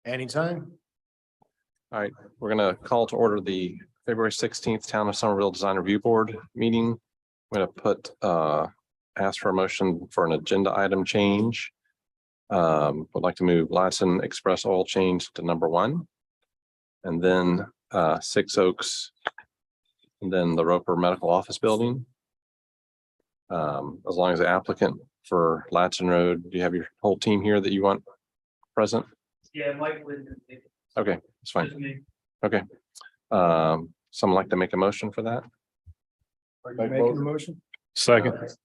Anytime. All right, we're gonna call to order the February 16th Town of Somerville Design Review Board meeting. I'm gonna ask for a motion for an agenda item change. Would like to move Ladson Express Oil Change to number 1. And then 6 Oaks. And then the Roper Medical Office Building. As long as the applicant for Ladson Road, do you have your whole team here that you want present? Yeah, Mike Linden. Okay, that's fine. Just me. Okay. Someone like to make a motion for that? Are you making the motion? Second.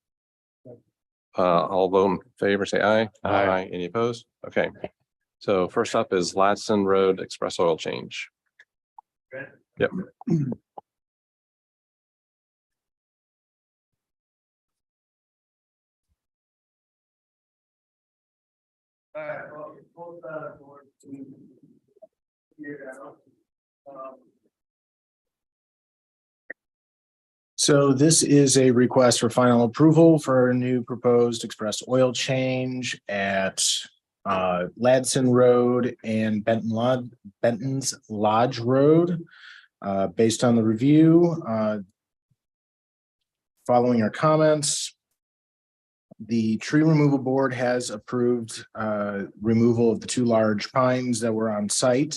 All vote in favor, say aye. Aye. Any opposed? Okay. So first up is Ladson Road Express Oil Change. Ready? Yep. All right, well, both board to figure it out. So this is a request for final approval for a new proposed express oil change at Ladson Road and Benton's Lodge Road. Based on the review, following our comments, the tree removal board has approved removal of the 2 large pines that were on site.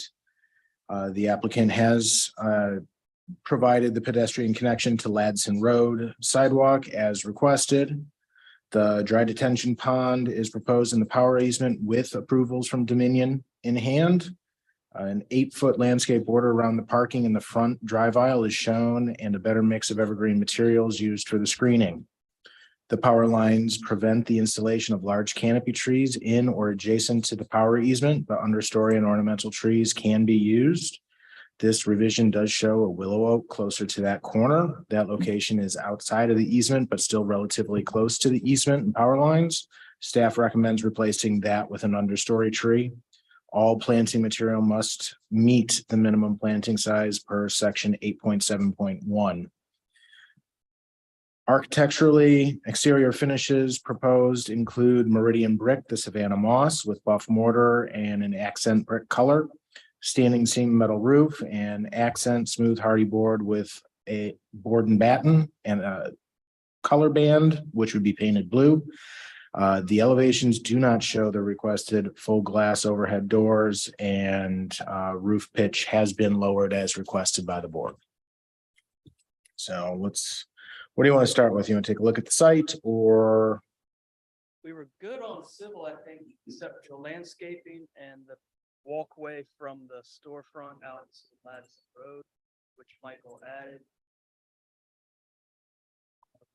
The applicant has provided the pedestrian connection to Ladson Road sidewalk as requested. The dry detention pond is proposed in the power easement with approvals from Dominion in hand. An 8-foot landscape border around the parking in the front drive aisle is shown, and a better mix of evergreen materials used for the screening. The power lines prevent the installation of large canopy trees in or adjacent to the power easement, but understory and ornamental trees can be used. This revision does show a willow oak closer to that corner. That location is outside of the easement, but still relatively close to the easement and power lines. Staff recommends replacing that with an understory tree. All planting material must meet the minimum planting size per section 8.7.1. Architecturally, exterior finishes proposed include Meridian brick, the Savannah moss with buff mortar and an accent brick color, standing seam metal roof, and accent smooth hardy board with a board and batten and a color band, which would be painted blue. The elevations do not show the requested full glass overhead doors, and roof pitch has been lowered as requested by the board. So what do you want to start with? You want to take a look at the site, or? We were good on civil, I think, except for landscaping and the walkway from the storefront out to Ladson Road, which Michael added.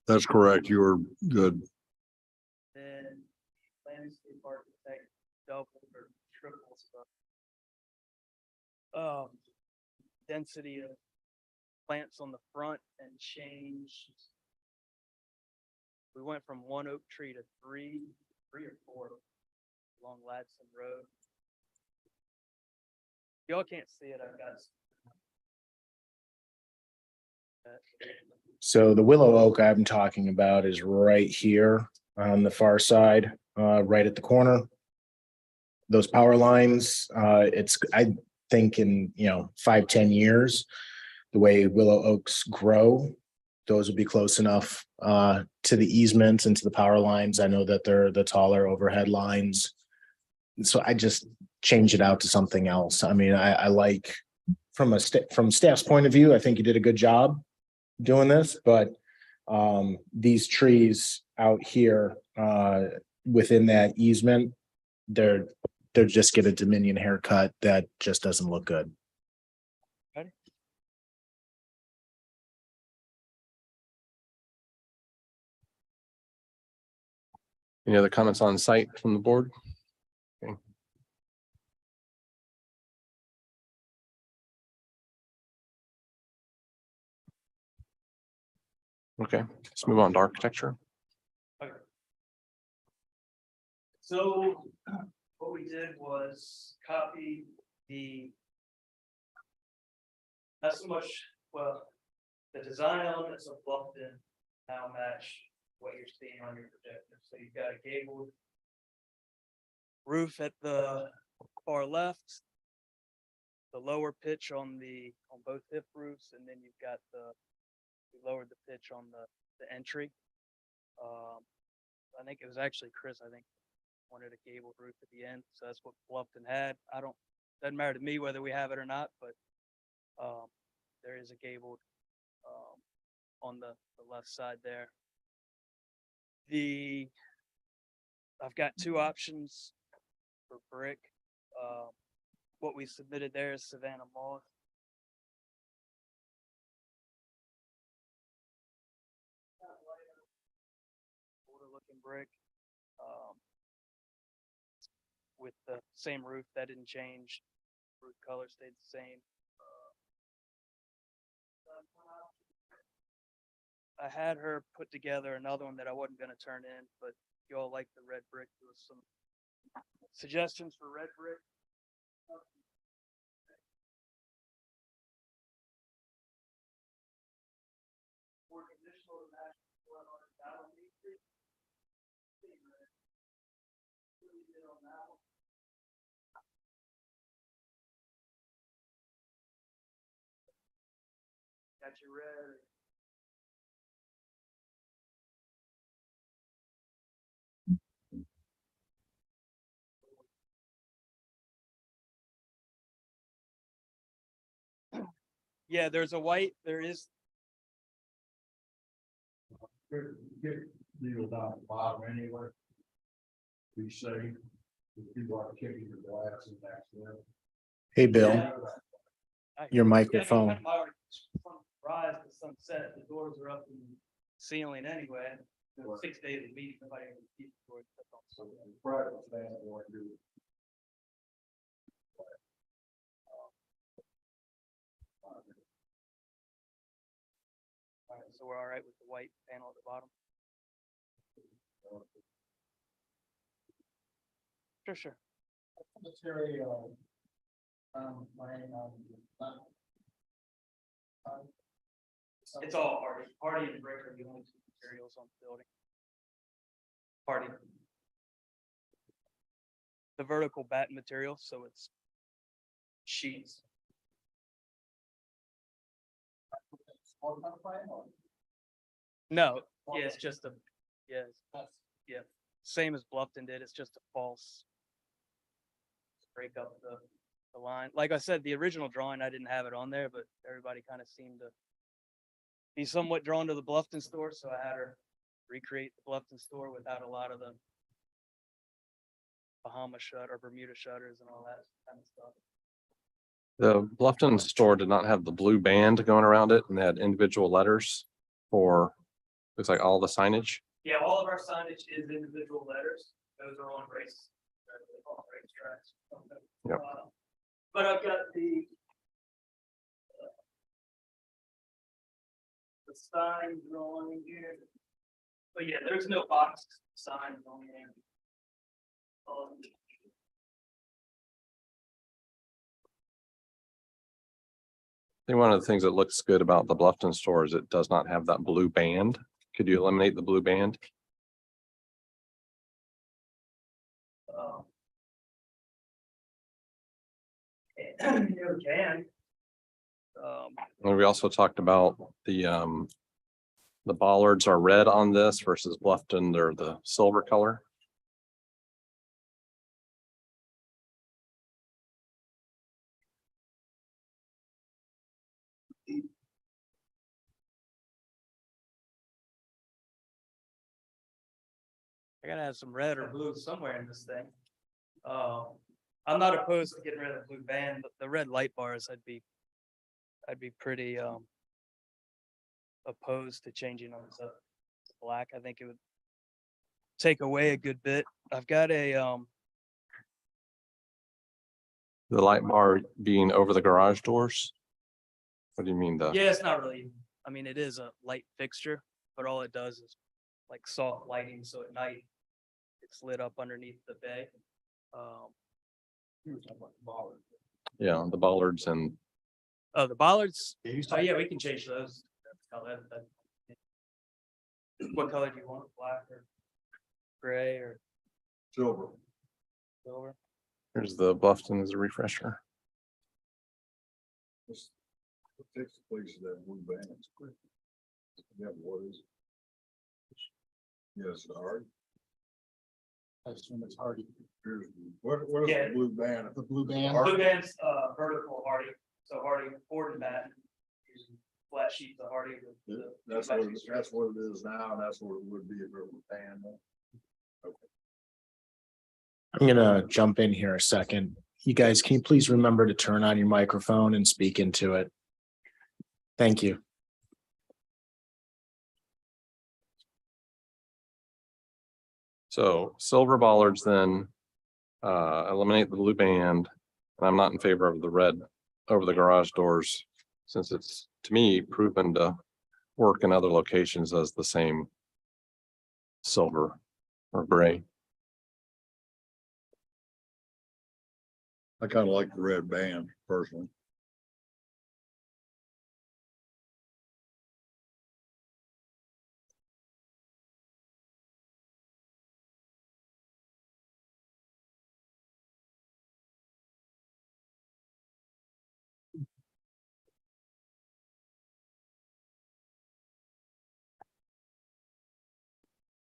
That's correct. You were good. Then landscape architect doubled or tripled the density of plants on the front and changed. We went from 1 oak tree to 3 or 4 along Ladson Road. Y'all can't see it, I've got. So the willow oak I'm talking about is right here on the far side, right at the corner. Those power lines, I think in 5-10 years, the way willow oaks grow, those would be close enough to the easements and to the power lines. I know that they're the taller overhead lines. So I just change it out to something else. I mean, I like from staff's point of view, I think you did a good job doing this, but these trees out here within that easement, they're just get a Dominion haircut that just doesn't look good. Ready? Any other comments on site from the board? Okay. Okay, let's move on to architecture. So what we did was copy not so much, well, the design elements of Bluffton now match what you're seeing on your projector. So you've got a gabled roof at the far left, the lower pitch on both hip roofs, and then you've got we lowered the pitch on the entry. I think it was actually Chris, I think, wanted a gabled roof at the end, so that's what Bluffton had. Doesn't matter to me whether we have it or not, but there is a gabled on the left side there. I've got two options for brick. What we submitted there is Savannah Moss. Older looking brick. With the same roof, that didn't change. Roof color stayed the same. I had her put together another one that I wasn't going to turn in, but you all like the red brick. There was some suggestions for red brick. More conditional than that, I don't need to. On that one. Got your red. Yeah, there's a white, there is. Deal down the bottom anyway. Be safe. If people are kicking your glass and accident. Hey, Bill, Yeah. your microphone. Rise to sunset, the doors are up in the ceiling anyway. 6 days of meeting, nobody can keep the doors up on. All right, so we're all right with the white panel at the bottom? Sure. It's all hardy and brick are the only two materials on the building. Hardy. The vertical batten material, so it's sheets. No, yeah, it's just yeah, same as Bluffton did. It's just a false break up the line. Like I said, the original drawing, I didn't have it on there, but everybody kind of seemed to be somewhat drawn to the Bluffton store, so I had her recreate the Bluffton store without a lot of the Bahama shut or Bermuda shutters and all that kind of stuff. The Bluffton store did not have the blue band going around it, and they had individual letters for, looks like all the signage. Yeah, all of our signage is individual letters. Those are on racetracks. Yep. But I've got the sign drawing here. But yeah, there's no box signs on there. I think one of the things that looks good about the Bluffton store is it does not have that blue band. Could you eliminate the blue band? You can. And we also talked about the bollards are red on this versus Bluffton, they're the silver color. I gotta have some red or blue somewhere in this thing. I'm not opposed to getting rid of the blue band, but the red light bars, I'd be pretty opposed to changing them to black. I think it would take away a good bit. I've got a The light bar being over the garage doors. What do you mean the? yeah, it's not really, I mean, it is a light fixture, but all it does is like soft lighting, so at night it's lit up underneath the bay. Yeah, the bollards and Oh, the bollards. Oh, yeah, we can change those. What color do you want? Black or gray or Silver. silver? here's the Bluffton as a refresher. Just fix the place of that blue band. Yeah, what is? Yes, hard. I assume it's Hardy. What is Yeah. the blue band? The blue band. Blue band's vertical Hardy, so Hardy forward and back. Using flat sheets of Hardy. with the- That's what it is now, and that's what it would be if it were band. I'm gonna jump in here a second. You guys, can you please remember to turn on your microphone and speak into it? Thank you. So silver bollards then eliminate the blue band. And I'm not in favor of the red over the garage doors, since it's, to me, proven to work in other locations as the same silver or gray. I kind of like the red band personally.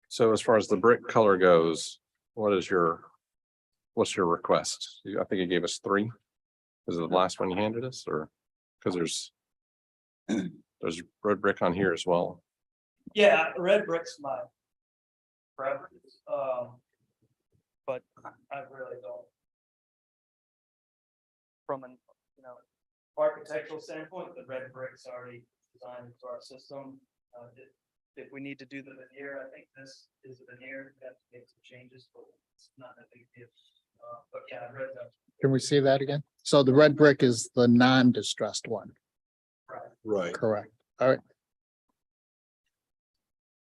So as far as the brick color goes, what's your request? I think you gave us 3. Is it the last one you handed us, or because there's red brick on here as well? Yeah, red brick's my preference, but I really don't. From an, architectural standpoint, the red brick's already designed into our system. If we need to do the veneer, I think this is a veneer, we have to make some changes, but it's not a big deal. But yeah, red, Can we see that again? So the red brick is the non-distressed one, Right. correct? All right,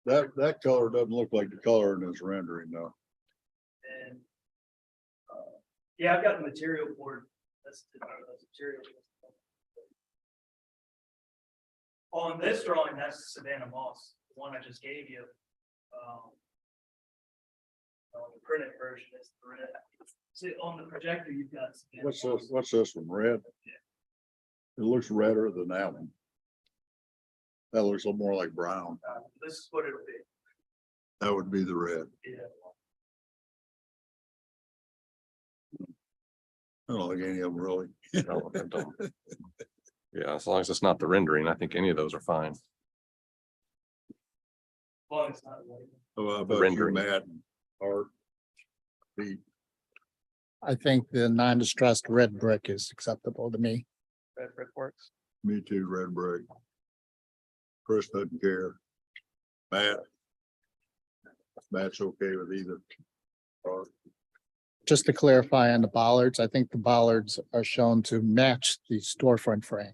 That color doesn't look like the color in this rendering though. and yeah, I've got the material board. That's the material. On this drawing, that's Savannah moss, the one I just gave you. The printed version is the red. See, on the projector, you've got. Savannah What's moss. this, what's this one, red? It looks redder than that one. That looks a little more like brown. This is what it'll be, That would be the red. yeah. I don't like any of them really. No, I don't. Yeah, as long as it's not the rendering, I think any of those are fine. As long as it's not white. How about you, rendering. Matt? Art? Pete? I think the non-distressed red brick is acceptable to me. Red brick works. Me too, red brick. Chris doesn't care. Matt? Matt's okay with either. Art? Just to clarify on the bollards, I think the bollards are shown to match the storefront frame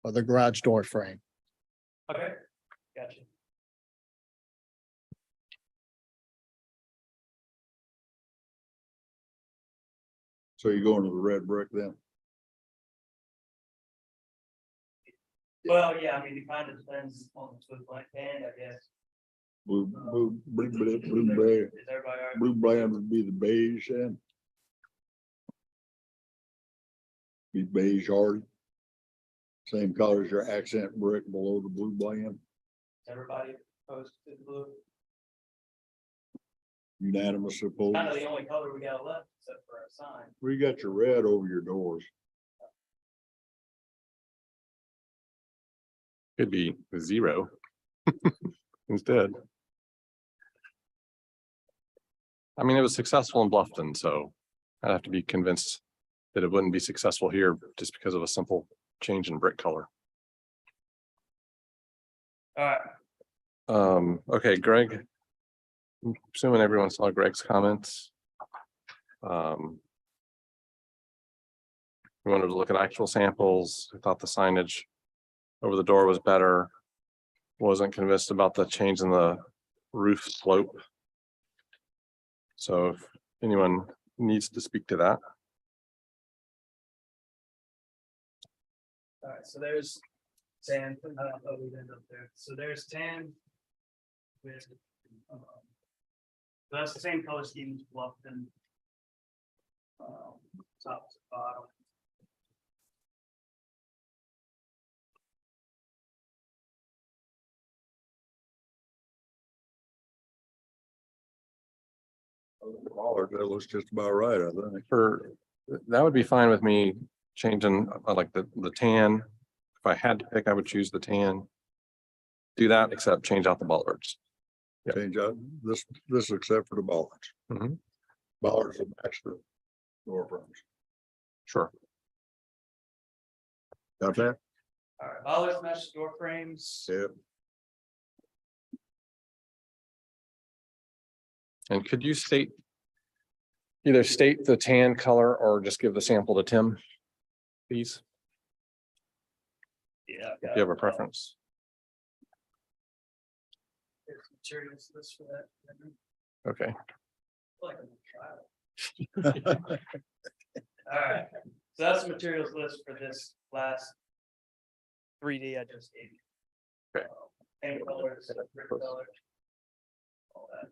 or the garage door frame. Okay, gotcha. So you going to the red brick then? Well, yeah, I mean, it kind of depends on the blank band, I guess. Blue, blue, Is everybody all right? blue brand would be the beige and. Be beige hard. Same color as your accent brick below the blue bland, Everybody opposed to the blue? unanimous support. Kind of the only color we got left except for our sign. We got your red over your doors. Could be 0 instead. I mean, it was successful in Bluffton, so I'd have to be convinced that it wouldn't be successful here just because of a simple change in brick color. All right, Okay, Greg. I'm assuming everyone saw Greg's comments. We wanted to look at actual samples. I thought the signage over the door was better. Wasn't convinced about the change in the roof slope. So if anyone needs to speak to that. all right, so there's tan, we end up there, so there's tan. With, that's the same color scheme as Bluffton. Top to bottom. That looks just about right, I think. That would be fine with me changing, like the tan. If I had to pick, I would choose the tan. Do that, except change out the bollards. Yep. Change out this except for the bollards. Mhm. Bollards are extra door frames. Sure. Got that? All right, bollards, mesh door frames. Yeah. And could you either state the tan color or just give the sample to Tim, please, Yeah. if you have a preference? There's materials list for that. Okay. Like I'm gonna try it. All right, so that's the materials list for this last 3D I just gave you. Okay. Paint colors, brick colors. All that.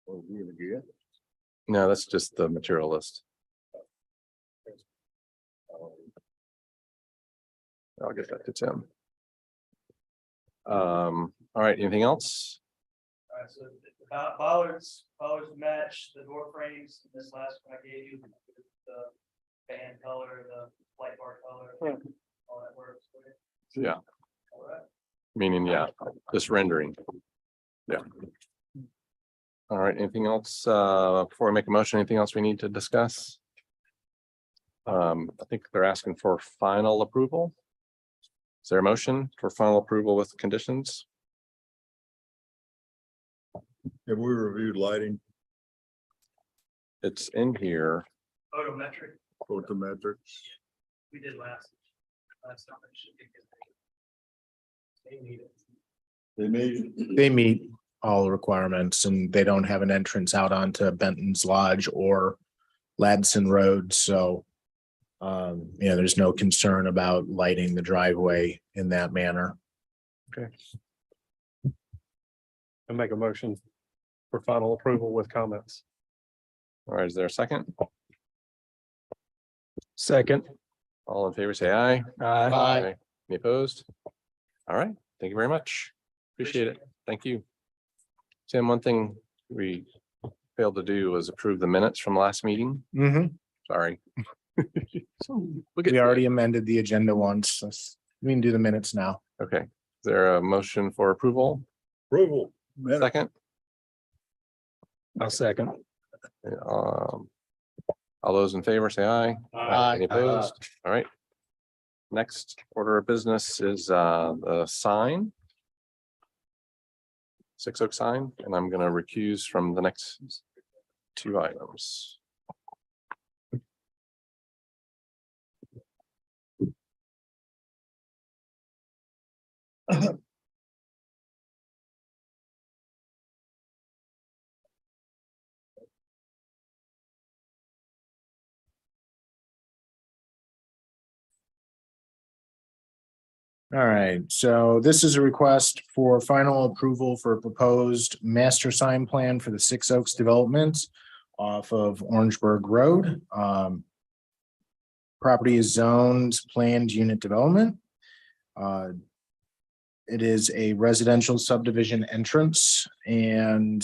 What we gonna get? No, that's just the material list. I'll get that to Tim. All right, anything else? All right, so the bollards match the door frames. This last one I gave you, the band color, the light bar color, all that works. Yeah, All right. meaning, yeah, this rendering. Yeah. All right, anything else, before we make a motion, anything else we need to discuss? I think they're asking for final approval. Is there a motion for final approval with conditions? Have we reviewed lighting, It's in here. Photometric, photometrics? we did last time. It should be good. They need it. They need. They meet all requirements and they don't have an entrance out onto Benton's Lodge or Ladson Road, so there's no concern about lighting the driveway in that manner. I make a motion for final approval with comments. All right, is there a second? Second. All in favor, say aye. Aye. Any opposed? All right, thank you very much. Appreciate it. Thank you. Tim, one thing we failed to do was approve the minutes from last meeting. Sorry. We already amended the agenda once. We can do the minutes now. Okay, is there a motion for approval? Approval. Minute. Second? I'll second. All those in favor, say aye. Aye. Any opposed? All right. Next order of business is the sign. 6 Oak sign, and I'm gonna recuse from the next two items. All right, so this is a request for final approval for a proposed master sign plan for the 6 Oaks development off of Orangeburg Road. Property is zoned planned unit development. It is a residential subdivision entrance and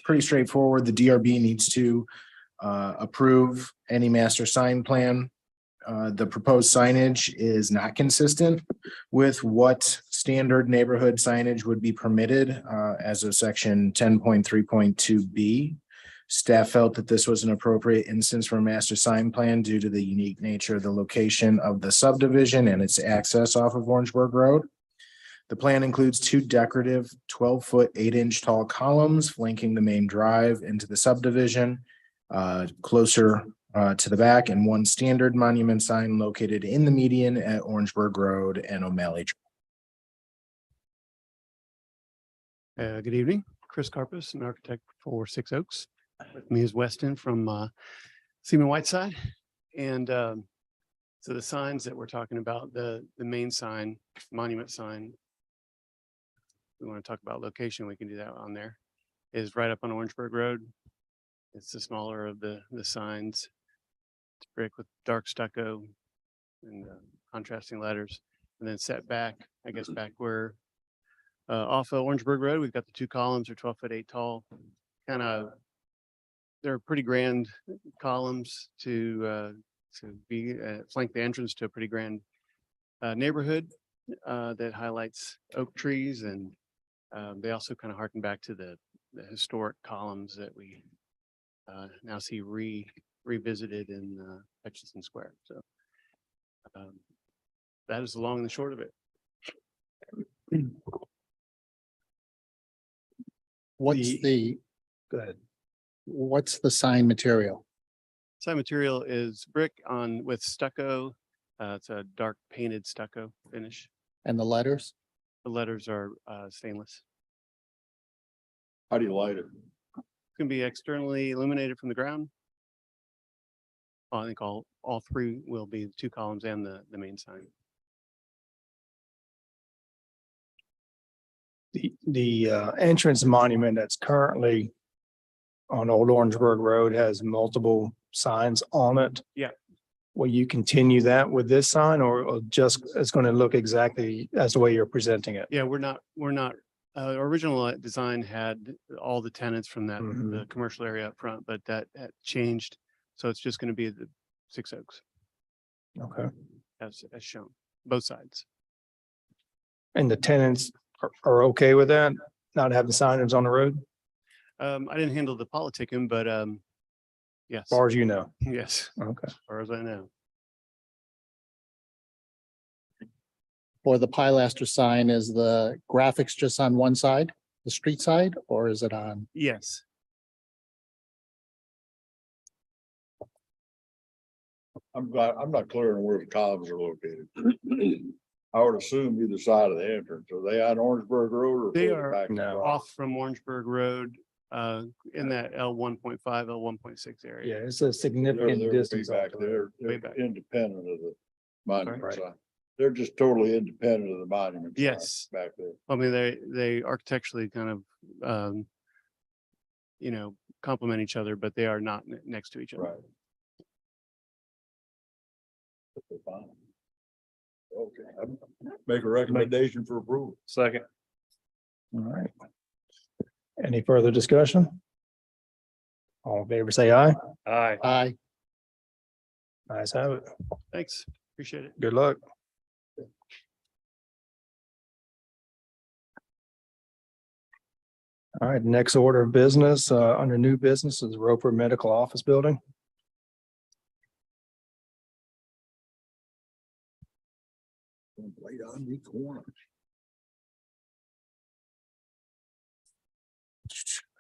pretty straightforward. The DRB needs to approve any master sign plan. The proposed signage is not consistent with what standard neighborhood signage would be permitted as of section 10.3.2B. Staff felt that this was an appropriate instance for a master sign plan due to the unique nature of the location of the subdivision and its access off of Orangeburg Road. The plan includes two decorative 12-foot, 8-inch tall columns flanking the main drive into the subdivision, closer to the back, and one standard monument sign located in the median at Orangeburg Road and O'Malley. Good evening, Chris Carpus, an architect for 6 Oaks. With me is Weston from Seaman Whiteside. And so the signs that we're talking about, the main sign, monument sign, we want to talk about location, we can do that on there, is right up on Orangeburg Road. It's the smaller of the signs. It's brick with dark stucco and contrasting letters, and then set back, I guess back where Off of Orangeburg Road, we've got the two columns are 12 foot 8 tall. Kind of, they're pretty grand columns to be flank the entrance to a pretty grand neighborhood that highlights oak trees, and they also kind of harken back to the historic columns that we now see revisited in Hutchinson Square. So that is the long and the short of it. What's the, Go ahead. what's the sign material? Sign material is brick on with stucco. It's a dark painted stucco finish. And the letters? The letters are stainless. How do you light it? It's gonna be externally illuminated from the ground. I think all three will be the two columns and the main sign. The entrance monument that's currently on Old Orangeburg Road has multiple signs on it. Yeah. Will you continue that with this sign, or just it's going to look exactly as the way you're presenting it? Yeah, we're not, original design had all the tenants from that, Mhm. the commercial area up front, but that changed. So it's just gonna be the 6 Oaks Okay. as shown, both sides. And the tenants are okay with that, not having signage on the road, I didn't handle the politicking, but yes, as far as you know? yes, Okay. as far as I know. For the Pilaster sign, is the graphics just on one side, the street side, or is it on? Yes, I'm not clear on where the columns are located. I would assume either side of the entrance. Are they on Orangeburg Road or? They further are back in the No. drive? off from Orangeburg Road, in that L1.5, L1.6 area. Yeah, it's a They're significant way distance. back off the there. road. They're back. independent of the monument Right. sign. They're just totally independent of the monument. sign Yes. Back there. I mean, they architecturally kind of, complement each other, but they are not next to each other. Right. Okay, fine. Okay, I'd make a recommendation for approval. Second. All right. Any further discussion? All in favor, say aye. Aye. Aye. Ayes have it. Thanks, appreciate it. Good luck. All right, next order of business, under new business is Roper Medical Office Building. Right on the corner.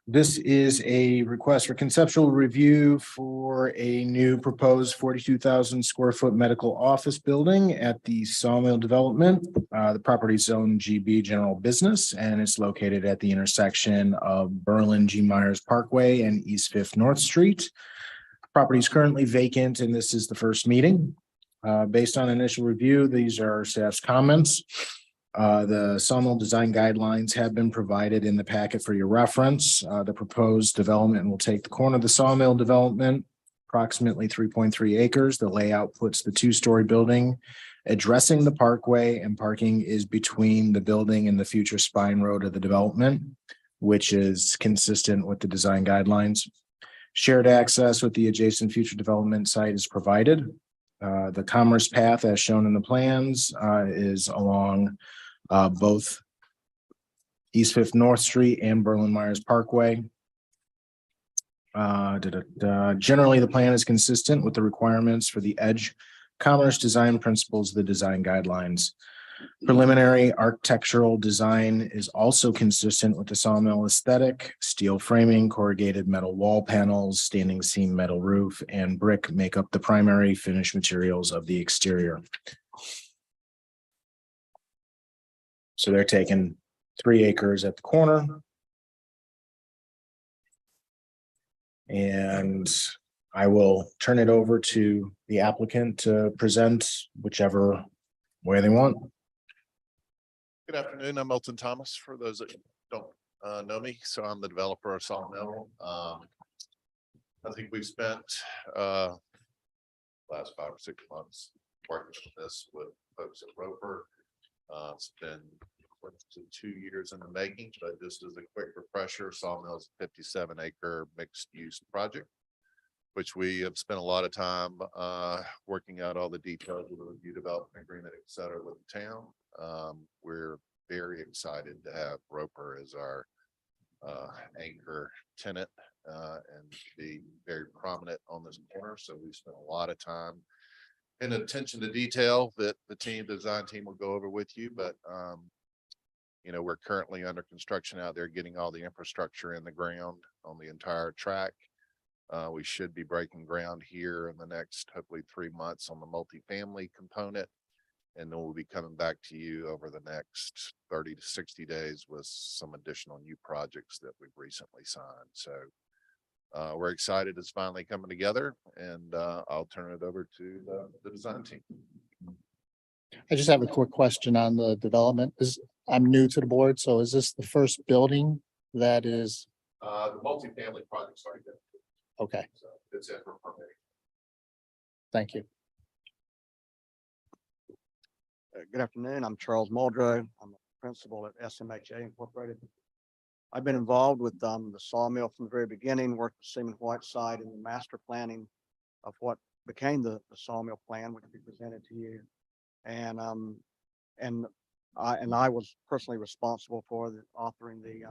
This is a request for conceptual review for a new proposed 42,000 square foot medical office building at the Sawmill Development. The property is zoned GB General Business, and it's located at the intersection of Berlin G. Myers Parkway and East Fifth North Street. Property is currently vacant, and this is the first meeting. Based on initial review, these are staff's comments. The Sawmill design guidelines have been provided in the packet for your reference. The proposed development will take the corner of the Sawmill development, approximately 3.3 acres. The layout puts the two-story building addressing the parkway, and parking is between the building and the future spine road of the development, which is consistent with the design guidelines. Shared access with the adjacent future development site is provided. The commerce path, as shown in the plans, is along both East Fifth North Street and Berlin Myers Parkway. Generally, the plan is consistent with the requirements for the edge commerce design principles of the design guidelines. Preliminary architectural design is also consistent with the Sawmill aesthetic. Steel framing, corrugated metal wall panels, standing seam metal roof, and brick make up the primary finish materials of the exterior. So they're taking 3 acres at the corner. And I will turn it over to the applicant to present whichever way they want. Good afternoon. I'm Milton Thomas. For those that don't know me, so I'm the developer of Sawmill. I think we've spent last 5 or 6 months working on this with folks at Roper. It's been close to 2 years in the making, but just as a quick refresher, Sawmill is a 57-acre mixed-use project, which we have spent a lot of time working out all the details of the review development agreement, et cetera, with the town. We're very excited to have Roper as our anchor tenant and be very prominent on this corner. So we spent a lot of time and attention to detail that the design team will go over with you, but we're currently under construction out there, getting all the infrastructure in the ground on the entire track. We should be breaking ground here in the next, hopefully 3 months on the multifamily component. And then we'll be coming back to you over the next 30 to 60 days with some additional new projects that we've recently signed. So we're excited it's finally coming together, and I'll turn it over to the design team. I just have a quick question on the development. I'm new to the board, so is this the first building that is, The multifamily project's already done, okay, so it's in for permitting. thank you. Good afternoon. I'm Charles Muldrow. I'm a principal at SMHA Incorporated. I've been involved with the sawmill from the very beginning, worked with Seaman Whiteside in the master planning of what became the sawmill plan, which we presented to you. And I was personally responsible for authoring the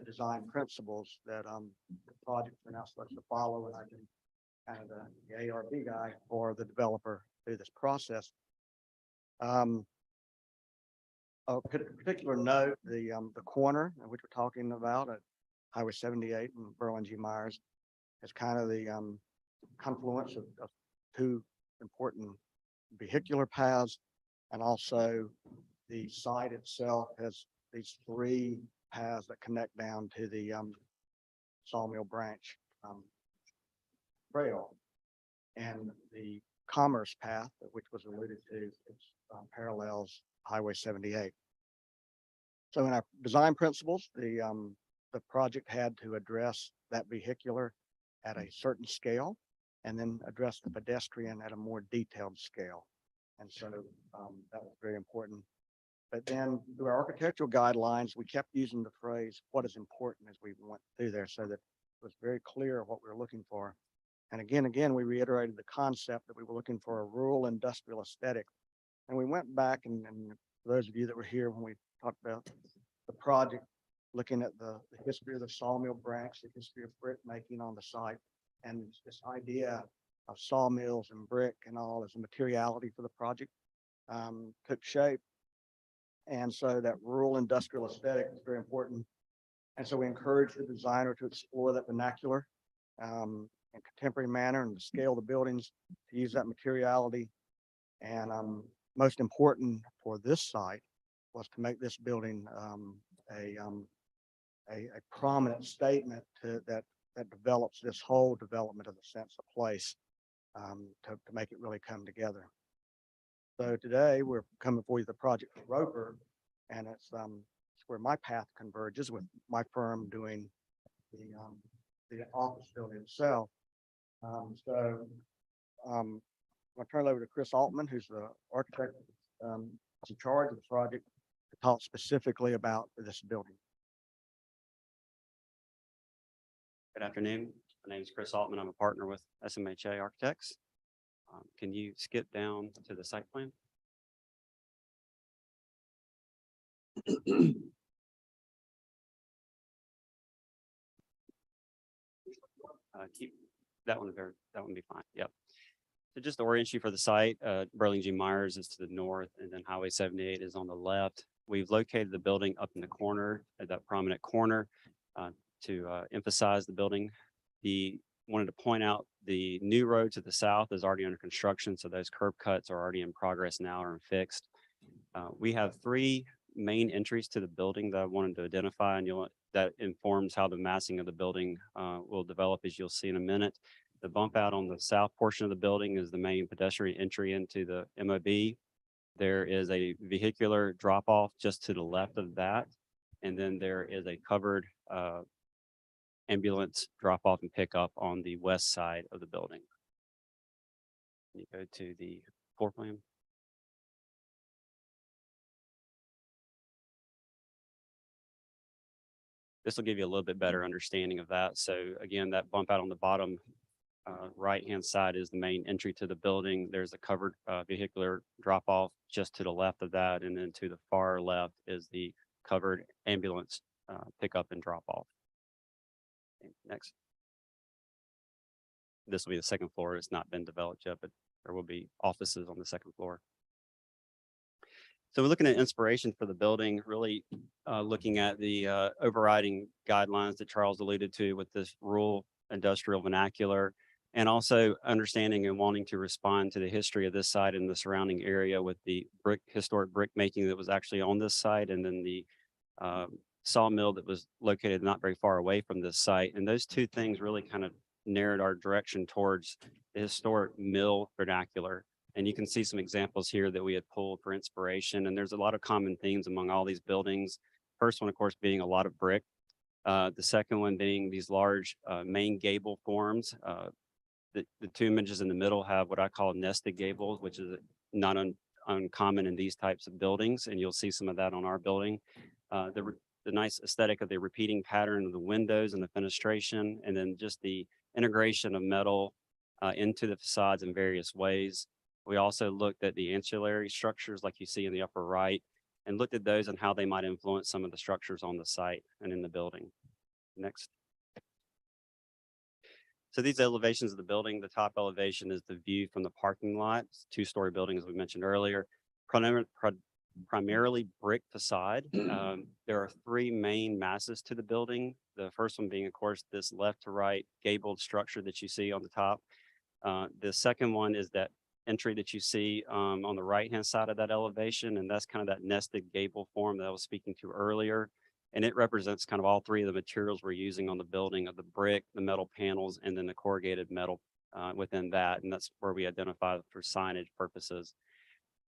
design principles that the projects are now supposed to follow, and I've been kind of the ARB guy for the developer through this process. A particular note, the corner which we're talking about at Highway 78 and Berlin G. Myers is kind of the confluence of two important vehicular paths, and also the site itself has these 3 paths that connect down to the sawmill branch trail, and the commerce path, which was alluded to, parallels Highway 78. So in our design principles, the project had to address that vehicular at a certain scale, and then address the pedestrian at a more detailed scale. And so that was very important. But then through our architectural guidelines, we kept using the phrase, what is important, as we went through there, so that it was very clear what we were looking for. And again, we reiterated the concept that we were looking for a rural industrial aesthetic. And we went back, and for those of you that were here when we talked about the project, looking at the history of the sawmill branch, the history of brick making on the site, and this idea of sawmills and brick and all as a materiality for the project took shape. And so that rural industrial aesthetic is very important. And so we encourage the designer to explore that vernacular in contemporary manner, and to scale the buildings to use that materiality. And most important for this site was to make this building a prominent statement that develops this whole development of the sense of place, to make it really come together. So today we're coming for you the project for Roper, and it's where my path converges with my firm doing the office building itself. I'll turn it over to Chris Altman, who's the architect in charge of the project, to talk specifically about this building. Good afternoon. My name is Chris Altman. I'm a partner with SMHA Architects. Can you skip down to the site plan? Keep that one there. That one be fine. Yep. So just to orient you for the site, Burling G. Myers is to the north, and then Highway 78 is on the left. We've located the building up in the corner, at that prominent corner, to emphasize the building. Wanted to point out the new road to the south is already under construction, so those curb cuts are already in progress now or fixed. We have 3 main entries to the building that I wanted to identify, and that informs how the massing of the building will develop, as you'll see in a minute. The bump out on the south portion of the building is the main pedestrian entry into the MOB. There is a vehicular drop off just to the left of that, and then there is a covered ambulance drop off and pickup on the west side of the building. You go to the floor plan. This will give you a little bit better understanding of that. So again, that bump out on the bottom right-hand side is the main entry to the building. There's a covered vehicular drop-off just to the left of that, and then to the far left is the covered ambulance pickup and drop-off. Next. This will be the second floor. It's not been developed yet, but there will be offices on the second floor. So we're looking at inspiration for the building, really looking at the overriding guidelines that Charles alluded to with this rural industrial vernacular, and also understanding and wanting to respond to the history of this site and the surrounding area with the historic brick making that was actually on this site, and then the sawmill that was located not very far away from this site. And those two things really kind of narrowed our direction towards the historic mill vernacular. And you can see some examples here that we had pulled for inspiration. And there's a lot of common themes among all these buildings. First one, of course, being a lot of brick. The second one being these large main gable forms. The two images in the middle have what I call nested gables, which is not uncommon in these types of buildings. And you'll see some of that on our building. The nice aesthetic of the repeating pattern of the windows and the fenestration, and then just the integration of metal into the facades in various ways. We also looked at the ancillary structures like you see in the upper right, and looked at those and how they might influence some of the structures on the site and in the building. Next. So these elevations of the building, the top elevation is the view from the parking lot. It's a two-story building, as we mentioned earlier. Primarily brick facade. There are three main masses to the building. The first one being, of course, this left to right gabled structure that you see on the top. The second one is that entry that you see on the right-hand side of that elevation, and that's kind of that nested gable form that I was speaking to earlier. And it represents kind of all three of the materials we're using on the building of the brick, the metal panels, and then the corrugated metal within that. And that's where we identify for signage purposes.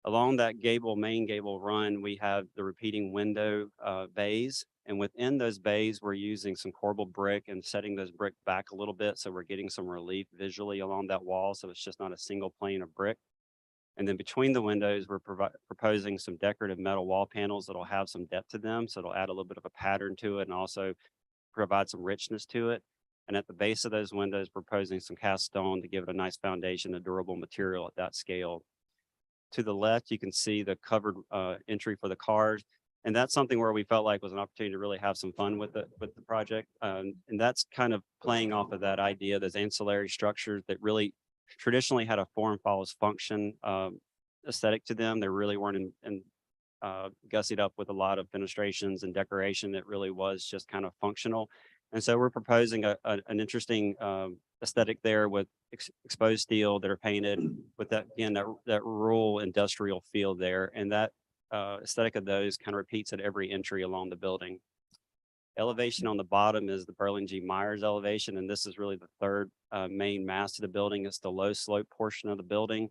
Along that main gable run, we have the repeating window bays. And within those bays, we're using some corbelled brick and setting those brick back a little bit. So we're getting some relief visually along that wall. So it's just not a single plane of brick. And then between the windows, we're proposing some decorative metal wall panels that'll have some depth to them. So it'll add a little bit of a pattern to it and also provide some richness to it. And at the base of those windows, proposing some cast stone to give it a nice foundation, a durable material at that scale. To the left, you can see the covered entry for the cars. And that's something where we felt like was an opportunity to really have some fun with the project. And that's kind of playing off of that idea, those ancillary structures that really traditionally had a form follows function aesthetic to them. They really weren't gussied up with a lot of fenestrations and decoration. It really was just kind of functional. And so we're proposing an interesting aesthetic there with exposed steel that are painted with that, again, that rural industrial feel there. And that aesthetic of those kind of repeats at every entry along the building. Elevation on the bottom is the Burling G. Myers elevation, and this is really the third main mass of the building. It's the low slope portion of the building.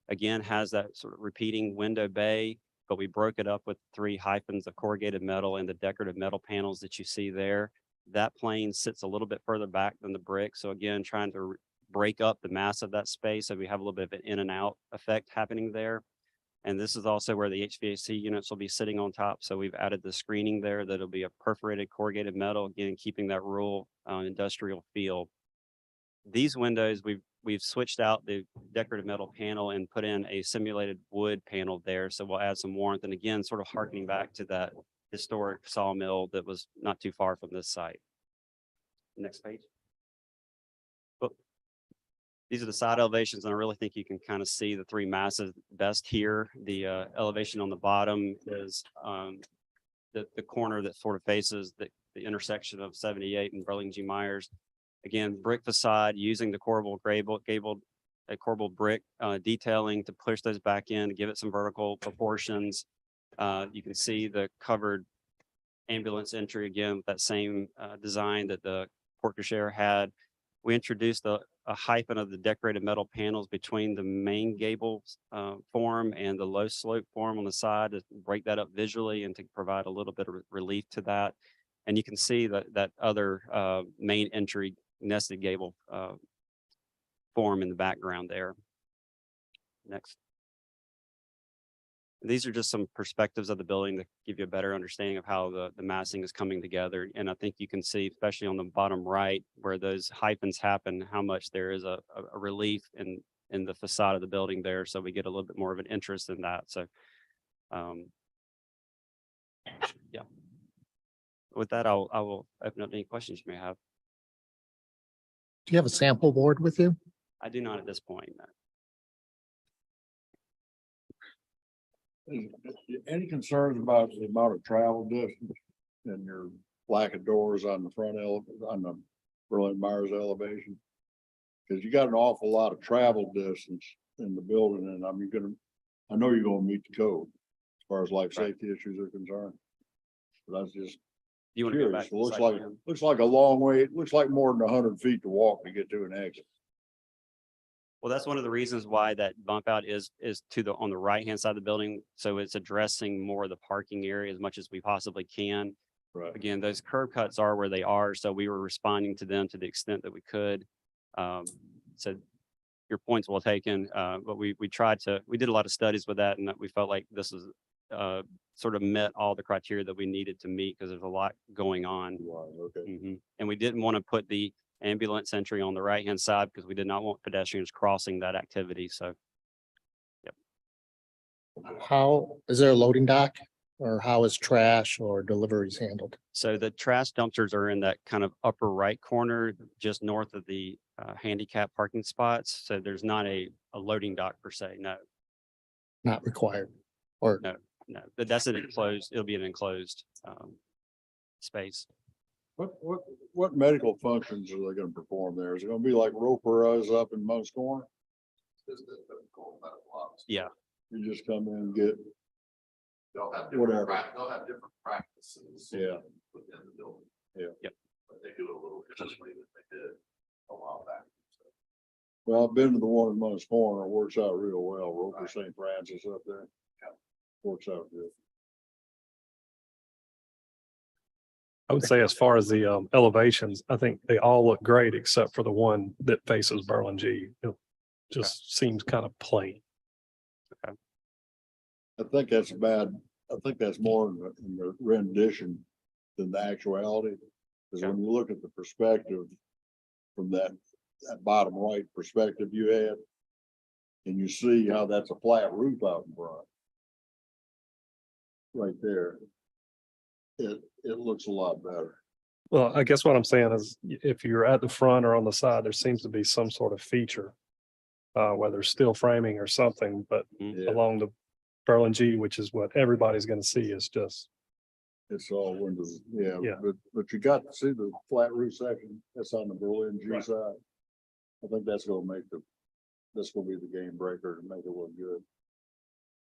Again, has that sort of repeating window bay, but we broke it up with 3 hyphens of corrugated metal and the decorative metal panels that you see there. That plane sits a little bit further back than the brick. So again, trying to break up the mass of that space. So we have a little bit of an in and out effect happening there. And this is also where the HVAC units will be sitting on top. So we've added the screening there that'll be a perforated corrugated metal, again, keeping that rural industrial feel. These windows, we've switched out the decorative metal panel and put in a simulated wood panel there. So we'll add some warmth. And again, sort of harkening back to that historic sawmill that was not too far from this site. Next page. These are the side elevations, and I really think you can kind of see the 3 masses best here. The elevation on the bottom is the corner that sort of faces the intersection of 78 and Burling G. Myers. Again, brick facade using the corbelled brick detailing to push those back in to give it some vertical proportions. You can see the covered ambulance entry again with that same design that the porte-cochere had. We introduced a hyphen of the decorated metal panels between the main gable form and the low slope form on the side to break that up visually and to provide a little bit of relief to that. And you can see that other main entry nested gable form in the background there. Next. These are just some perspectives of the building to give you a better understanding of how the massing is coming together. And I think you can see, especially on the bottom right, where those hyphens happen, how much there is a relief in the facade of the building there. So we get a little bit more of an interest in that. So, yeah. With that, I will open up any questions you may have. Do you have a sample board with you? I do not at this point. No. Any concerns about the amount of travel distance and your lack of doors on the on the Berlin Myers elevation? Because you got an awful lot of travel distance in the building, and I know you're gonna meet the code as far as life safety issues are concerned. But I was just You want to go curious. back? It looks like a long way. It looks like more than 100 feet to walk to get to an exit. Well, that's one of the reasons why that bump out is on the right-hand side of the building. So it's addressing more of the parking area as much as we possibly can. Right. Again, those curb cuts are where they are, so we were responding to them to the extent that we could. So your point's well taken, but we did a lot of studies with that, and that we felt like this is sort of met all the criteria that we needed to meet because there's a lot going on. Wow, okay. And we didn't want to put the ambulance entry on the right-hand side because we did not want pedestrians crossing that activity. So, yep. How, is there a loading dock or how is trash or deliveries handled? So the trash dumpsters are in that kind of upper right corner, just north of the handicap parking spots. So there's not a loading dock per se. No, Not required or no, but that's an enclosed, it'll be an enclosed space. What medical functions are they gonna perform there? Is it gonna be like Roper is up in Mo's Corner? Yeah. You just come in and get, They'll have Whatever. they'll have different practices. Yeah. Within the building. Yeah. Yep. But they do it a little differently than they did a while back. well, I've been to the one in Mo's Corner. It works out real well. Roper St. Francis up there. Works out good. I would say as far as the elevations, I think they all look great except for the one that faces Berlin G. It just seems kind of plain. I think that's bad. I think that's more in the rendition than the actuality. Because when you look at the perspective from that bottom right perspective you had, and you see how that's a flat roof out in front. Right there. It looks a lot better. Well, I guess what I'm saying is if you're at the front or on the side, there seems to be some sort of feature. Whether it's steel framing or something, but Yeah, along the Berlin G, which is what everybody's gonna see, is just, it's all windows. Yeah, Yeah. but you got to see the flat roof section. That's on the Berlin G Right. side. I think that's gonna be the game breaker to make it look good.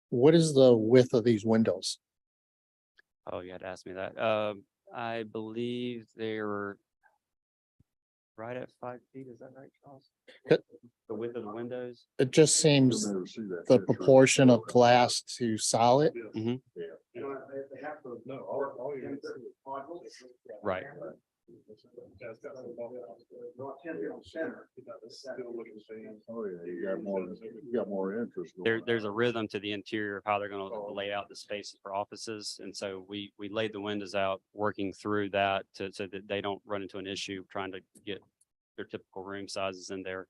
what is the width of these windows? Oh, you had to ask me that. I believe they were right at 5 feet. Is that right, Charles? It- The width of the windows? It just seems You'll never see that the picture. proportion of glass to solid. Right. Oh, yeah, you got more interest. going There's on. a rhythm to the interior of how they're going to lay out the spaces for offices. And so we laid the windows out, working through that so that they don't run into an issue trying to get their typical room sizes in there.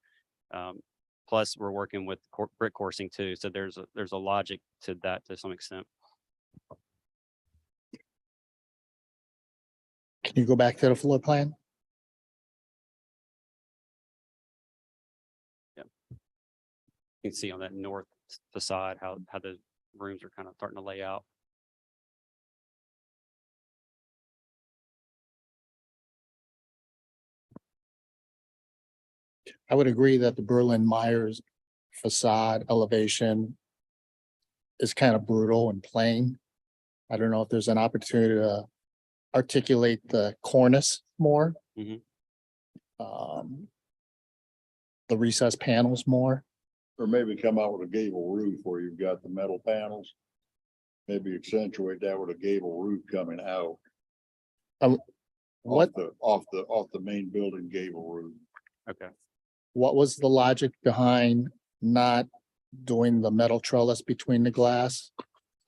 Plus, we're working with brick coursing too. So there's a logic to that to some extent. Can you go back to the floor plan? You can see on that north facade how the rooms are kind of starting to lay out. I would agree that the Berlin Myers facade elevation is kind of brutal and plain. I don't know if there's an opportunity to articulate the cornice more. Mhm. The recessed panels more. Or maybe come out with a gable roof where you've got the metal panels. Maybe accentuate that with a gable roof coming out. What, Off the main building gable roof. Okay. what was the logic behind not doing the metal trellis between the glass?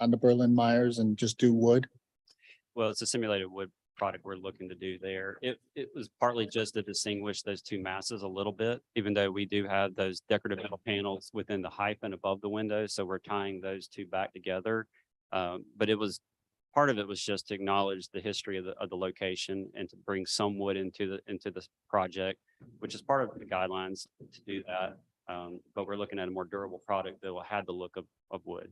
on the Berlin Myers and just do wood? Well, it's a simulated wood product we're looking to do there. It was partly just to distinguish those two masses a little bit, even though we do have those decorative metal panels within the hyphen above the windows. So we're tying those two back together. But part of it was just to acknowledge the history of the location and to bring some wood into the project, which is part of the guidelines to do that. But we're looking at a more durable product that will have the look of wood.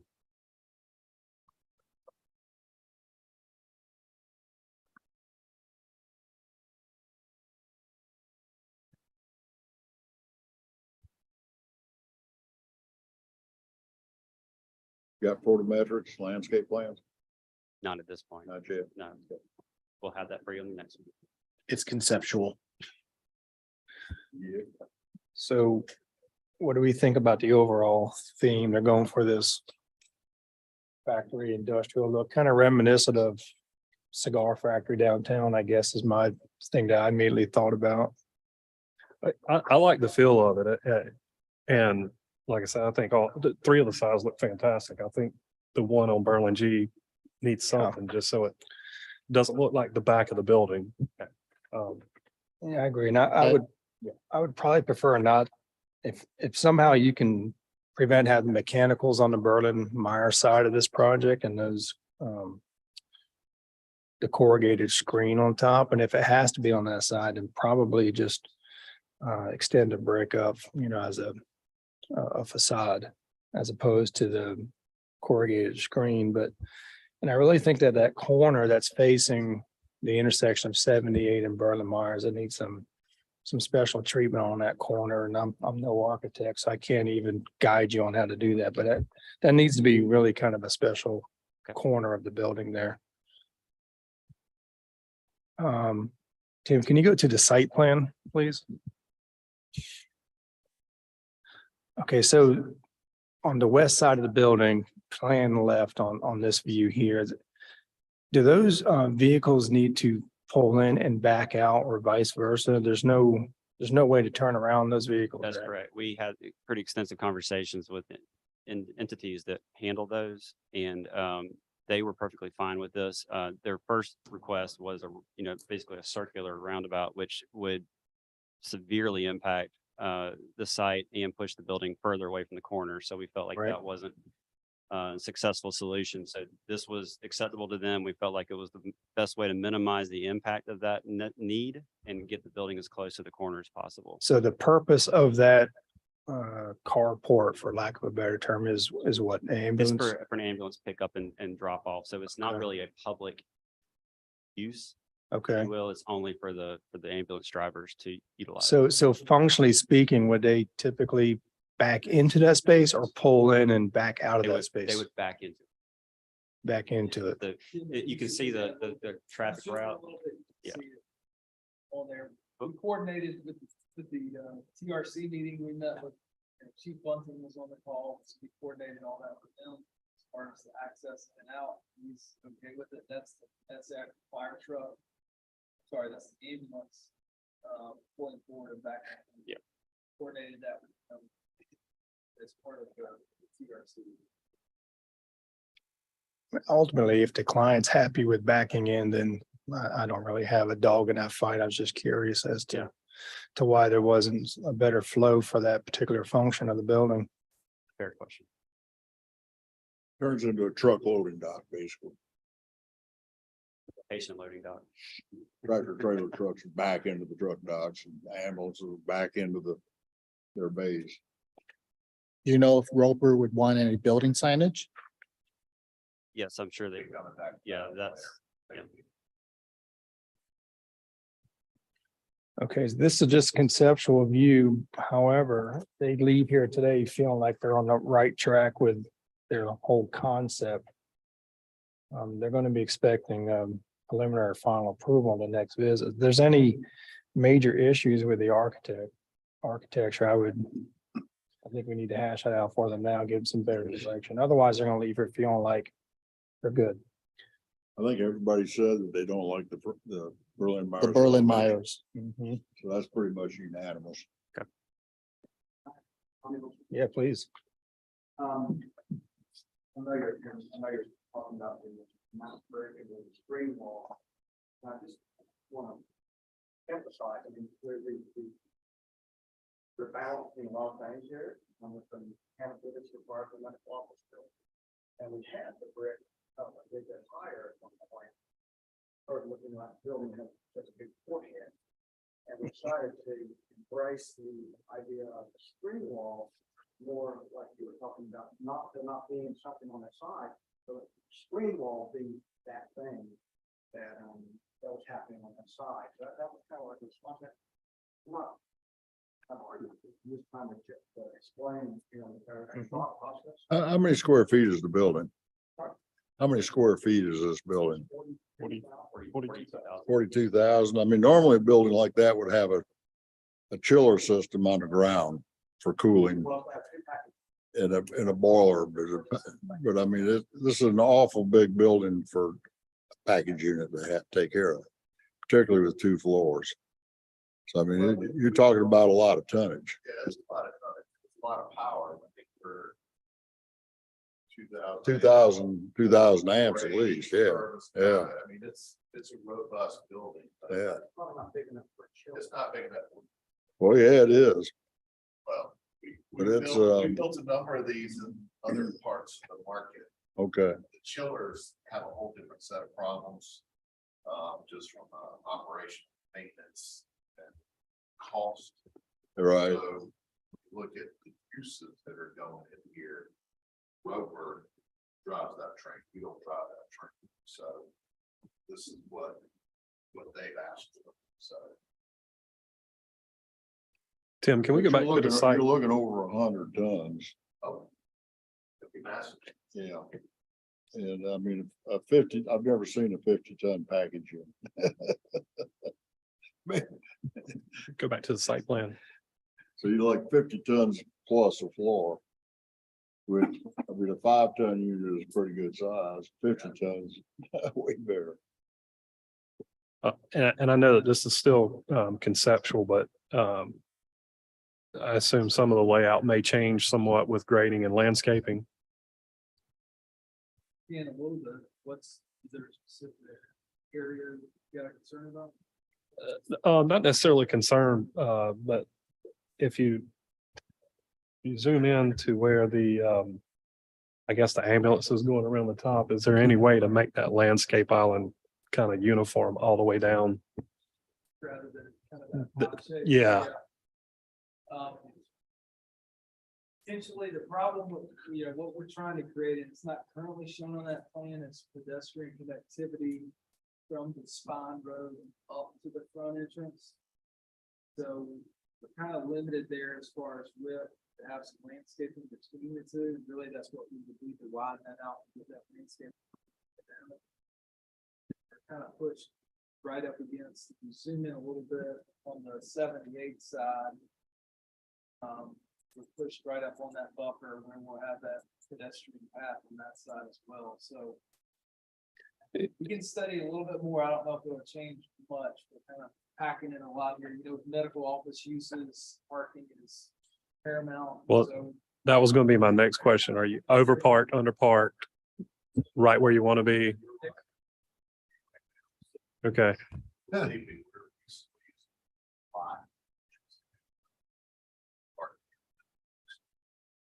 Got photometrics, landscape plans? Not at this point. Not yet. No. We'll have that for you on the next one. It's conceptual. Yeah. So what do we think about the overall theme? They're going for this factory industrial look, kind of reminiscent of cigar factory downtown, I guess is my thing that I immediately thought about. I like the feel of it. And like I said, I think all the three of the sides look fantastic. I think the one on Berlin G needs something just so it doesn't look like the back of the building. Yeah, I agree. And I would probably prefer not, if somehow you can prevent having mechanicals on the Berlin Meyer side of this project and those the corrugated screen on top, and if it has to be on that side, then probably just extend the brick up, as a facade as opposed to the corrugated screen. And I really think that corner that's facing the intersection of 78 and Berlin Myers, it needs some special treatment on that corner. And I'm no architect, so I can't even guide you on how to do that, but that needs to be really kind of a special corner of the building there. Tim, can you go to the site plan, please? Okay, so on the west side of the building, plan left on this view here, do those vehicles need to pull in and back out or vice versa? There's no way to turn around those vehicles. That's right? correct. We had pretty extensive conversations with entities that handle those, and they were perfectly fine with this. Their first request was basically a circular roundabout, which would severely impact the site and push the building further away from the corner. So we felt like Right. that wasn't a successful solution. So this was acceptable to them. We felt like it was the best way to minimize the impact of that need and get the building as close to the corner as possible. So the purpose of that carport, for lack of a better term, is what, It's ambulance? for an ambulance pickup and drop off. So it's not Okay. really a public use. Okay. Well, it's only for the ambulance drivers to utilize. So functionally speaking, would they typically back into that space or pull in and back out of that They space? would back into Back into it. you can see the traffic route. Yeah. On there, we coordinated with the TRC meeting, we met with, Chief Bunting was on the call, so we coordinated all that with them. As far as the access and out, he's okay with it, that's that fire truck. Sorry, that's the ambulance, pulling forward and back. Yeah. Coordinated that with them as part of the TRC. Ultimately, if the client's happy with backing in, then I don't really have a dog in that fight. I was just curious as to why there wasn't a better flow for that particular function of the building. Fair question. Turns into a truck loading dock, basically. Patient loading dock. Tractor trailer trucks are back into the truck docks and ambulances are back into their bays. Do you know if Roper would want any building signage? Yes, I'm sure they, yeah, that's, yeah. Okay, so this is just conceptual view. However, they leave here today feeling like they're on the right track with their whole concept. They're going to be expecting preliminary final approval on the next visit. If there's any major issues with the architecture, I think we need to hash that out for them now, give them some better direction. Otherwise, they're going to leave here feeling like they're good. I think everybody said that they don't like the Berlin Myers. The Berlin elevation. Myers. Mhm. So that's pretty much unanimous. Yeah, please. I know you're talking about the mount brick and the screen wall. I just want to emphasize, I mean, we're balancing a lot of things here, and with some canopies required for medical office building. And we had the brick, a bit higher at one point. Started looking like the building had such a big forehead. And we decided to embrace the idea of the screen wall more like you were talking about, not being something on the side, so the screen wall be that thing that was happening on the side. So that was kind of like a response. I'm arguing, just trying to explain, you know, the thought process. How many square feet is the building? How many square feet is this building? 42,000. I mean, normally a building like that would have a chiller system on the ground for cooling in a boiler, but I mean, this is an awful big building for a package unit to have to take care of, particularly with 2 floors. So I mean, you're talking about a lot of tonnage. Yeah, it's a lot of, it's a lot of power, I think, for 2,000 amps at least, yeah. Yeah. I mean, it's a robust building. but Yeah. Probably not big enough for a chiller. It's not big enough. Well, yeah, it is. Well, But we it's, built a number of these in other parts of the market. Okay. The chillers have a whole different set of problems, just from operation, maintenance, and cost. Right. So look at the uses that are going in here. Rover drives that train. We don't drive that train. So this is what they've asked for. So. Tim, can we go back to the site? You're looking over 100 tons. Oh. It'd be massive. Yeah. And I mean, I've never seen a 50-ton package unit. Go back to the site plan. So you like 50 tons plus a floor. Which, I mean, a 5-ton unit is pretty good size, 50 tons, way bigger. And I know that this is still conceptual, but I assume some of the layout may change somewhat with grading and landscaping. Yeah, a little bit, is there a specific area you got a concern about? Not necessarily concerned, but if you zoom in to where the I guess the ambulance is going around the top, is there any way to make that landscape island kind of uniform all the way down? Rather than kind of that pop shape? Yeah. Essentially, the problem with, what we're trying to create, and it's not currently shown on that plan, is pedestrian connectivity from the spine road up to the front entrance. So we're kind of limited there as far as width, to have some landscaping between the two. Really, that's what we would do to widen that out with that landscape. Kind of pushed right up against, if you zoom in a little bit on the 78 side. We're pushed right up on that buffer where we'll have that pedestrian path on that side as well. So we can study a little bit more. I don't know if it'll change much. We're kind of packing in a lot here. With medical office uses, parking is paramount. Well, So that was going to be my next question. Are you over parked, under parked, right where you want to be? Okay.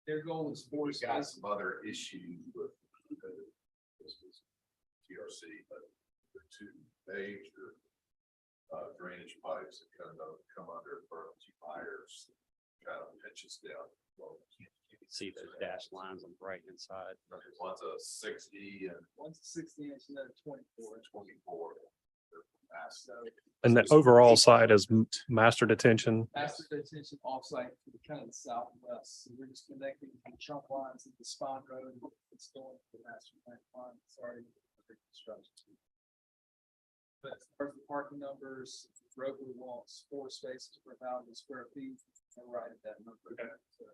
their goal is four We've got spaces. some other issues with TRC, but the 2 major drainage pipes that come under Burlington Myers, kind of pinches down. Well, You can see those dashed lines on the right hand side. one's a 60 and One's a 60-inch and then a 24. 24. They're massive. And the overall side is master detention. Master detention offsite to the kind of the southwest. So we're just connecting the trunk lines of the spine road. It's going to the master plan line. It's already under construction. But as far as the parking numbers, Rover wants 4 spaces per 1,000 square feet. And right at that number. So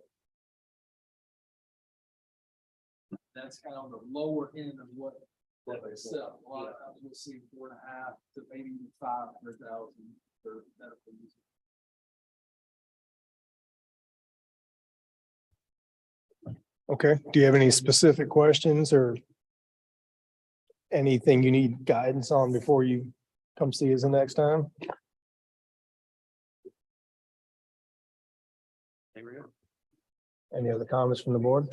that's kind of on the lower end of what they sell. A lot of times we'll see 4.5 to maybe 500,000 for medical use. Okay, do you have any specific questions or anything you need guidance on before you come see us the next time? There we go. Any other comments from the board?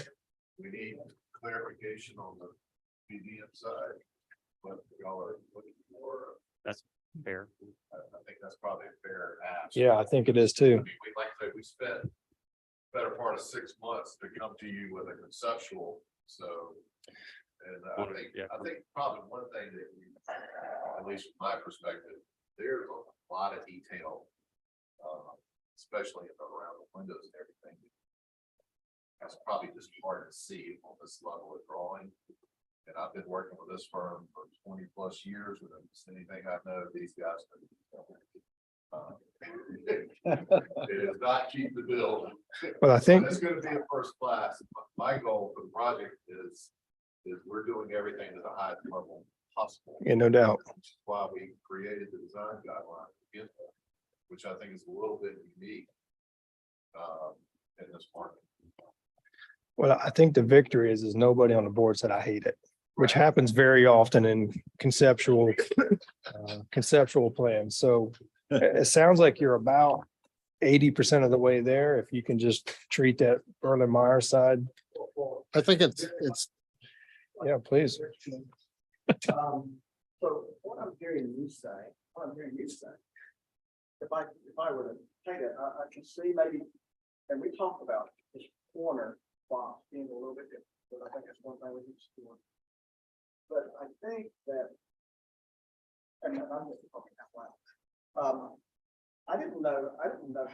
We need clarification on the BDM side, what y'all are looking for. Fair. I think that's probably a fair ask. Yeah, I think it is I too. mean, we, like I say, we spent better part of 6 months to come to you with a conceptual, so. And I think probably one thing that we, at least from my perspective, there's a lot of detail. Especially around the windows and everything. That's probably just hard to see on this level of drawing. And I've been working with this firm for 20+ years, and if it's anything I know, these guys. It is not cheap to build. But I think, It's gonna be a first class. My goal for the project is we're doing everything to the highest level possible. yeah, no doubt. Which is why we created the design guidelines to get there, which I think is a little bit unique in this market. Well, I think the victory is nobody on the board said I hate it, which happens very often in conceptual plans. So it sounds like you're about 80% of the way there. If you can just treat that Berlin Meyer side. I think it's, Yeah, please. So what I'm hearing you say, if I were to take it, I can see maybe, and we talked about this corner box being a little bit different, but I think that's one thing we can do. But I think that, and I'm just talking out loud. I didn't know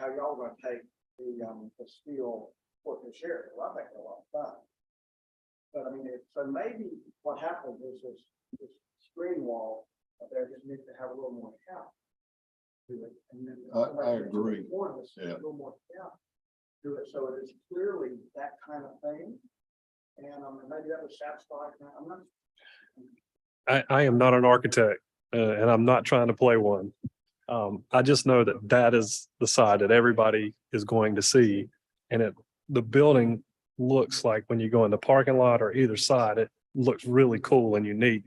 how y'all were gonna take the steel for the sheriff. Well, I think they're a lot of fun. But I mean, so maybe what happens is this screen wall up there just needs to have a little more count to it. And then I agree. A little more count to it, so it is clearly that kind of thing. And maybe that would satisfy, I'm not. I am not an architect, and I'm not trying to play one. I just know that that is the side that everybody is going to see. And the building looks like when you go in the parking lot or either side, it looks really cool and unique.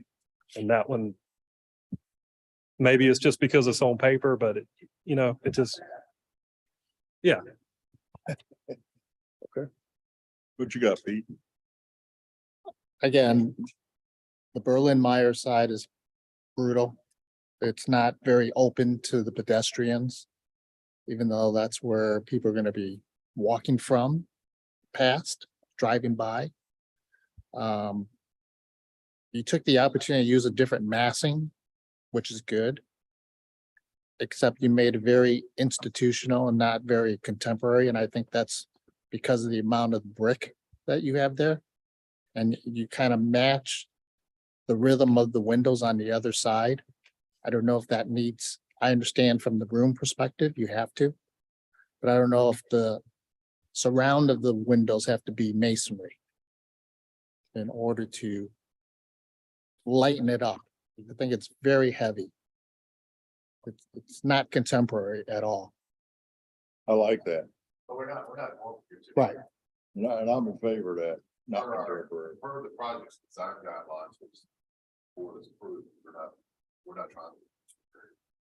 And that one, maybe it's just because it's on paper, but it just, yeah. What you got, Pete? again, the Berlin Meyer side is brutal. It's not very open to the pedestrians, even though that's where people are gonna be walking from, past, driving by. You took the opportunity to use a different massing, which is good. Except you made it very institutional and not very contemporary, and I think that's because of the amount of brick that you have there. And you kind of match the rhythm of the windows on the other side. I don't know if that needs, I understand from the room perspective, you have to. But I don't know if the surround of the windows have to be masonry in order to lighten it up. I think it's very heavy. It's not contemporary at all. I like that. But we're not. Right. And I'm in favor of that. Not Per contemporary. the project's design guidelines, which board is approved, we're not trying to.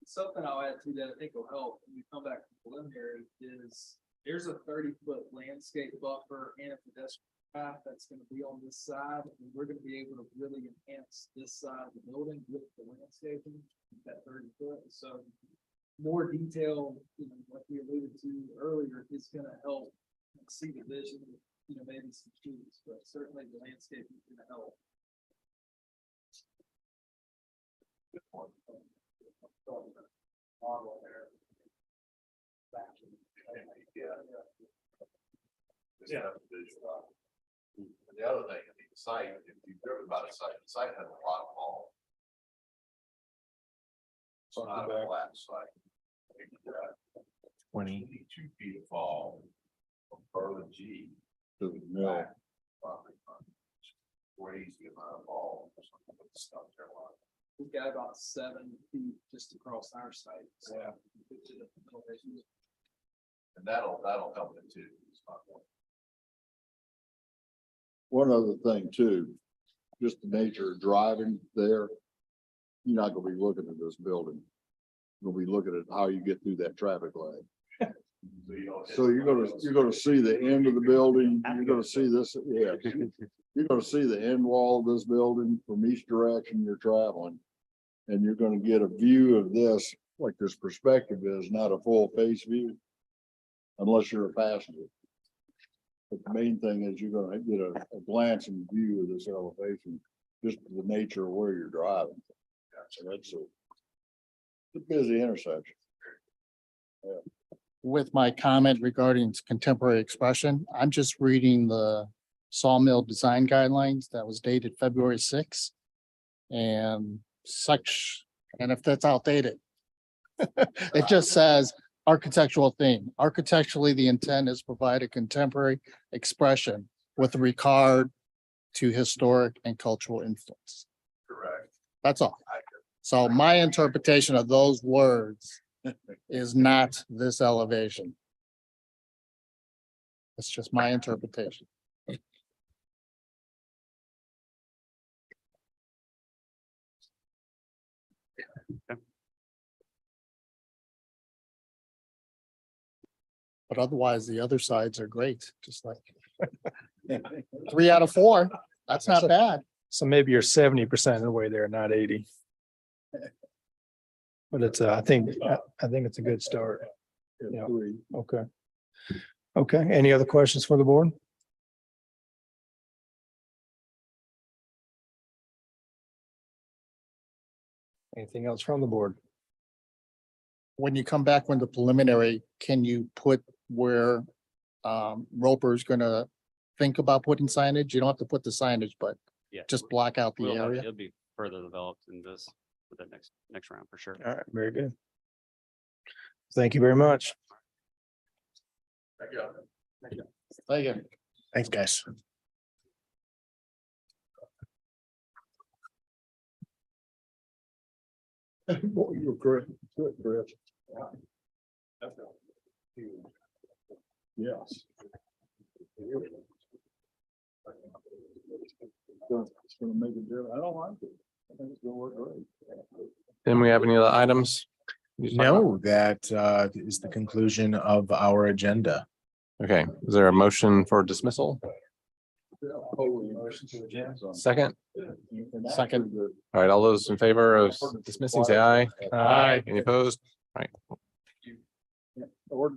Something I'll add to that I think will help when we come back to preliminary is there's a 30-foot landscape buffer and a pedestrian path that's gonna be on this side. And we're gonna be able to really enhance this side of the building with the landscaping, that 30 foot. So more detail, like we alluded to earlier, is gonna help see the vision, maybe some trees, but certainly the landscaping is gonna help. Model there. Yeah. And the other thing, the site, if you've driven by the site has a lot of fall. It's not a flat site. It's got 22 feet of fall from Berlin G To the mill. back property line. Crazy amount of fall. South Carolina. We've got about 7 feet just across our site. So Yeah. elevations. And that'll help it too. Is my point. One other thing too, just the nature of driving there, you're not gonna be looking at this building. You'll be looking at how you get through that traffic light. So you're gonna see the end of the building, you're gonna see this, yeah. You're gonna see the end wall of this building from each direction you're traveling. And you're gonna get a view of this, like this perspective is, not a full face view. Unless you're a passenger. But the main thing is you're gonna get a glancing view of this elevation, just the nature of where you're driving. So that's a busy intersection. With my comment regarding contemporary expression, I'm just reading the Sawmill Design Guidelines that was dated February 6th. And if that's outdated. It just says architectural theme. Architecturally, the intent is provide a contemporary expression with regard to historic and cultural influence. Correct. That's all. So my interpretation of those words is not this elevation. It's just my interpretation. But otherwise, the other sides are great, just like 3 out of 4. That's not bad. So maybe you're 70% of the way there, not 80. But it's, I think it's a good start. Yeah. Okay. Okay, any other questions for the board? Anything else from the board? When you come back with the preliminary, can you put where Roper's gonna think about putting signage? You don't have to put the signage, but Yeah. just block out the We'll have- area. It'll be further developed in this, for the next round, for sure. All right, very good. Thank you very much. Thank you. Thanks, guys. You're correct. Good, Chris. Yes. It's gonna make a difference. I don't like it. I think it's gonna work great. Then we have any other items? No, that is the conclusion of our agenda. Okay, is there a motion for dismissal? Second? Second. All right, all those in favor of dismissing, say aye. Aye. Any opposed? Or